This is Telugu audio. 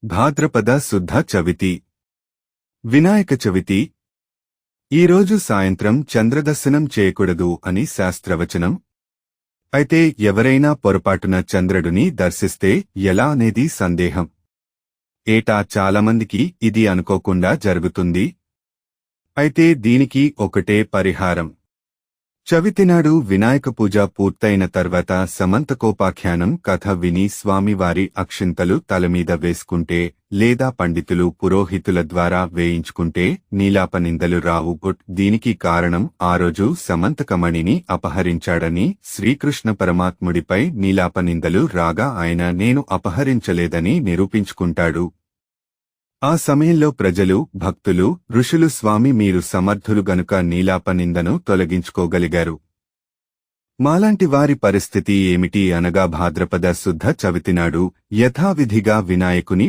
భాద్రపద శుద్ధ చవితి వినాయక చవితి ఈరోజు సాయంత్రం చంద్రదర్శనం చేయకూడదు అని శాస్త్రవచనం. అయితే ఎవరైనా పొరపాటున చంద్రుడిని దర్శిస్తే ఎలా అనేది సందేహం. ఏటా చాలామందికి ఇది అనుకోకుండా జరుగుతుంది. అయితే దీనికి ఒకటే పరిహారం. చవితినాడు వినాయక పూజ పూర్తయిన తర్వాత సమంతకోపాఖ్యానం కథ విని స్వామివారి అక్షింతలు తలమీద వేసుకుంటే లేదా పండితులు పురోహితుల ద్వారా వేయించుకుంటే నీలాపనిందలు రావు. దీనికి కారణం ఆ రోజు సమంతకమణిని అపహరించాడని శ్రీకృష్ణ పరమాత్ముడిపై నీలాపనిందలు రాగా ఆయన నేను అపహరించలేదని నిరూపించుకుంటాడు. ఆ సమయంలో ప్రజలు, భక్తులు, ఋషులు స్వామి మీరు సమర్థులు గనుక నీలాపనిందను తొలగించుకోగలిగారు. మాలాంటి వారి పరిస్థితి ఏమిటి అనగా భాద్రపద శుద్ధ చవితినాడు యథావిధిగా వినాయకుని